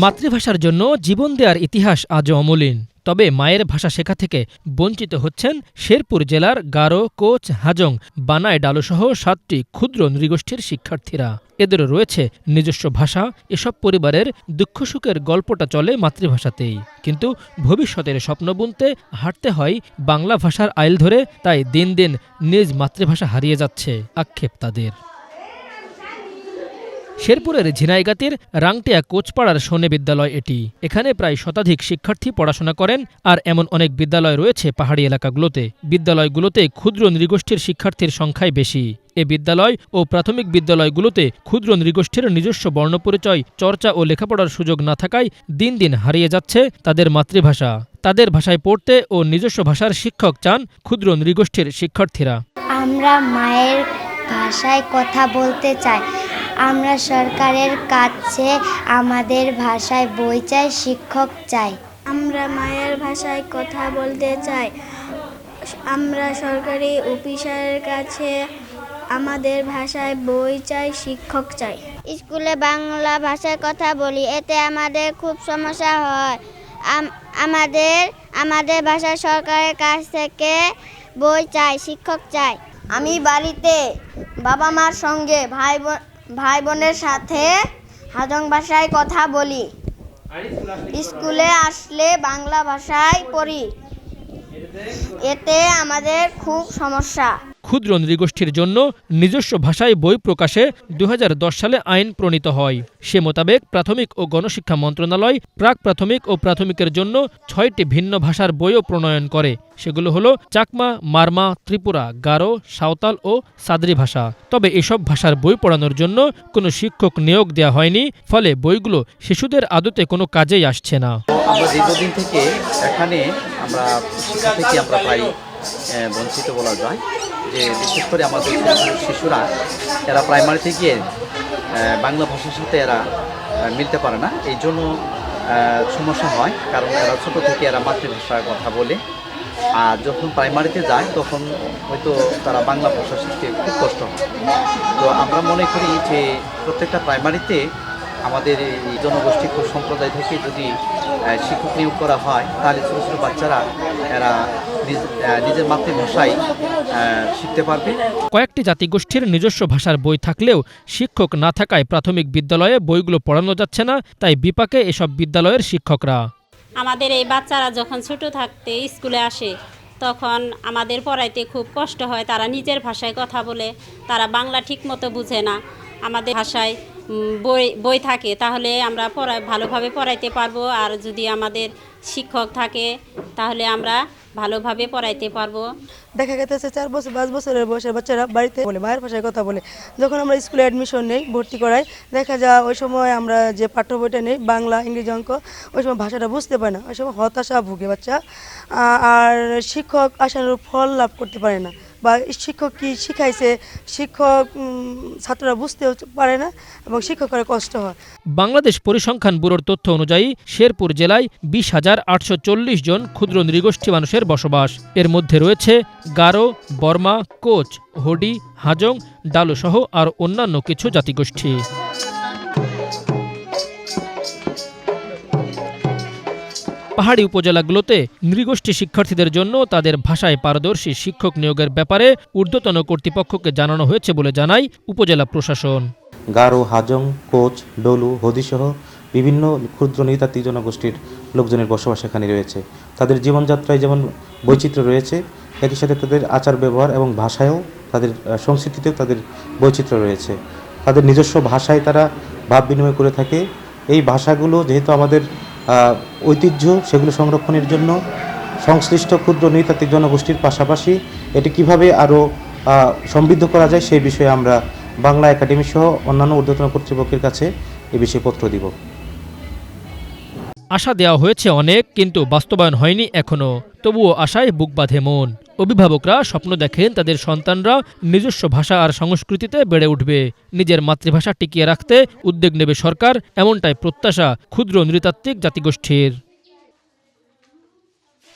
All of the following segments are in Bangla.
মাতৃভাষার জন্য জীবন দেওয়ার ইতিহাস আজও অমলিন। তবে মায়ের ভাষা শেখা থেকে বঞ্চিত হচ্ছেন শেরপুর জেলার গারো, কোচ, হাজং, বানায়, ডালুসহ ৭টি ক্ষুদ্র নৃগোষ্ঠীর শিক্ষার্থীরা। এদেরও রয়েছে নিজস্ব ভাষা। এসব পরিবারের দুঃখ-সুখের গল্পটা চলে মাতৃভাষাতেই। কিন্তু ভবিষ্যতের স্বপ্ন বুনতে হাঁটতে হয় বাংলা ভাষার আইল ধরে। তাই দিন দিন নিজ মাতৃভাষা হারিয়ে যাচ্ছে আক্ষেপ তাদের। শেরপুরের ঝিনাইগাতির রাংটিয়া কোচপাড়ার শোনে বিদ্যালয় এটি। এখানে প্রায় শতাধিক শিক্ষার্থী পড়াশোনা করেন। আর এমন অনেক বিদ্যালয় রয়েছে পাহাড়ি এলাকাগুলোতে। বিদ্যালয়গুলোতে ক্ষুদ্র নৃগোষ্ঠীর শিক্ষার্থীর সংখ্যাই বেশি। এ বিদ্যালয় ও প্রাথমিক বিদ্যালয়গুলোতে ক্ষুদ্র নৃগোষ্ঠীর নিজস্ব বর্ণপরিচয়, চর্চা ও লেখাপড়ার সুযোগ না থাকায় দিন দিন হারিয়ে যাচ্ছে তাদের মাতৃভাষা। তাদের ভাষায় পড়তে ও নিজস্ব ভাষার শিক্ষক চান ক্ষুদ্র নৃগোষ্ঠীর শিক্ষার্থীরা। আমরা মায়ের ভাষায় কথা বলতে চাই। আমরা সরকারের কাছে আমাদের ভাষায় বই চাই, শিক্ষক চাই। আমরা মায়ের ভাষায় কথা বলতে চাই। আমরা সরকারি অফিসারের কাছে আমাদের ভাষায় বই চাই, শিক্ষক চাই। স্কুলে বাংলা ভাষায় কথা বলি, এতে আমাদের খুব সমস্যা হয়। আমাদের ভাষা সরকারের কাছ থেকে বই চাই, শিক্ষক চাই। আমি বাড়িতে বাবা মার সঙ্গে ভাই বোনের সাথে হাজং ভাষায় কথা বলি। স্কুলে আসলে বাংলা ভাষায় পড়ি, এতে আমাদের খুব সমস্যা। ক্ষুদ্র নৃগোষ্ঠীর জন্য নিজস্ব ভাষায় বই প্রকাশে ২০১০ সালে আইন প্রণীত হয়। সে মোতাবেক প্রাথমিক ও গণশিক্ষা মন্ত্রণালয় প্রাক প্রাথমিক ও প্রাথমিকের জন্য ৬টি ভিন্ন ভাষার বইও প্রণয়ন করে। সেগুলো হলো চাকমা, মারমা, ত্রিপুরা, গারো, সাঁওতাল ও সাদ্রি ভাষা। তবে এসব ভাষার বই পড়ানোর জন্য কোনো শিক্ষক নিয়োগ দেওয়া হয়নি। ফলে বইগুলো শিশুদের আদতে কোনো কাজেই আসছে না। আমরা দীর্ঘদিন থেকে এখানে শিক্ষা থেকে আমরা প্রায় বঞ্চিত বলা যায়। যে বিশেষ করে আমাদের শিশুরা এরা প্রাইমারিতে গিয়ে বাংলা ভাষার সাথে এরা মিলতে পারে না। এই জন্য সমস্যা হয়, কারণ এরা ছোটো থেকে এরা মাতৃভাষায় কথা বলে। আর যখন প্রাইমারিতে যায় তখন হয়তো তারা বাংলা ভাষা শিখতে খুব কষ্ট হয়। তো আমরা মনে করি যে প্রত্যেকটা প্রাইমারিতে আমাদের এই জনগোষ্ঠী সম্প্রদায় থেকে যদি শিক্ষক নিয়োগ করা হয়, তাহলে ছোটো ছোটো বাচ্চারা এরা নিজের মাতৃভাষায় শিখতে পারবে। কয়েকটি জাতিগোষ্ঠীর নিজস্ব ভাষার বই থাকলেও শিক্ষক না থাকায় প্রাথমিক বিদ্যালয়ে বইগুলো পড়ানো যাচ্ছে না। তাই বিপাকে এসব বিদ্যালয়ের শিক্ষকরা। আমাদের এই বাচ্চারা যখন ছোট থাকতে স্কুলে আসে তখন আমাদের পড়াইতে খুব কষ্ট হয়। তারা নিজের ভাষায় কথা বলে, তারা বাংলা ঠিকমতো বুঝে না। আমাদের ভাষায় বই থাকে তাহলে আমরা ভালোভাবে পড়াইতে পারবো। আর যদি আমাদের শিক্ষক থাকে তাহলে আমরা ভালোভাবে পড়াইতে পারবো। দেখা গেছে 4 বছর 5 বছরের বয়সের বাচ্চারা বাড়িতে বলে, মায়ের ভাষায় কথা বলে। যখন আমরা স্কুলে অ্যাডমিশন নেই, ভর্তি করাই, দেখা যায় ওই সময় আমরা যে পাঠ্য বইটা নেই বাংলা, ইংরেজি, অঙ্ক, ওই সময় ভাষাটা বুঝতে পারে না। ওই সময় হতাশা ভুগে বাচ্চা। আর শিক্ষক আশানুরূপ ফল লাভ করতে পারে না, বা শিক্ষক কি শিখাইছে শিক্ষক ছাত্ররা বুঝতেও পারে না এবং শিক্ষকের কষ্ট হয়। বাংলাদেশ পরিসংখ্যান ব্যুরোর তথ্য অনুযায়ী শেরপুর জেলায় ২০,৮৪০ জন ক্ষুদ্র নৃগোষ্ঠী মানুষের বসবাস। এর মধ্যে রয়েছে গারো, বর্মা, কোচ, হোডি, হাজং, ডালুসহ আর অন্যান্য কিছু জাতিগোষ্ঠী। পাহাড়ি উপজেলাগুলোতে নৃগোষ্ঠী শিক্ষার্থীদের জন্য তাদের ভাষায় পারদর্শী শিক্ষক নিয়োগের ব্যাপারে ঊর্ধ্বতন কর্তৃপক্ষকে জানানো হয়েছে বলে জানায় উপজেলা প্রশাসন। গারো, হাজং, কোচ, ডলু, হদিসহ বিভিন্ন ক্ষুদ্র নৃতাত্ত্বিক জনগোষ্ঠীর লোকজনের বসবাস এখানে রয়েছে। তাদের জীবনযাত্রায় যেমন বৈচিত্র্য রয়েছে, একই সাথে তাদের আচার ব্যবহার এবং ভাষায়ও, তাদের সংস্কৃতিতেও তাদের বৈচিত্র্য রয়েছে। তাদের নিজস্ব ভাষায় তারা ভাব বিনিময় করে থাকে। এই ভাষাগুলো যেহেতু আমাদের ঐতিহ্য, সেগুলো সংরক্ষণের জন্য সংশ্লিষ্ট ক্ষুদ্র নৃতাত্ত্বিক জনগোষ্ঠীর পাশাপাশি এটি কিভাবে আরও সমৃদ্ধ করা যায় সেই বিষয়ে আমরা বাংলা একাডেমি সহ অন্যান্য ঊর্ধ্বতন কর্তৃপক্ষের কাছে এ বিষয়ে পত্র দিব। আশা দেওয়া হয়েছে অনেক, কিন্তু বাস্তবায়ন হয়নি এখনো। তবুও আশায় বুক বাঁধে মন। অভিভাবকরা স্বপ্ন দেখেন তাদের সন্তানরা নিজস্ব ভাষা আর সংস্কৃতিতে বেড়ে উঠবে। নিজের মাতৃভাষা টিকিয়ে রাখতে উদ্যোগ নেবে সরকার, এমনটাই প্রত্যাশা ক্ষুদ্র নৃতাত্ত্বিক জাতিগোষ্ঠীর।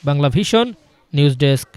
Bangla vision news desk.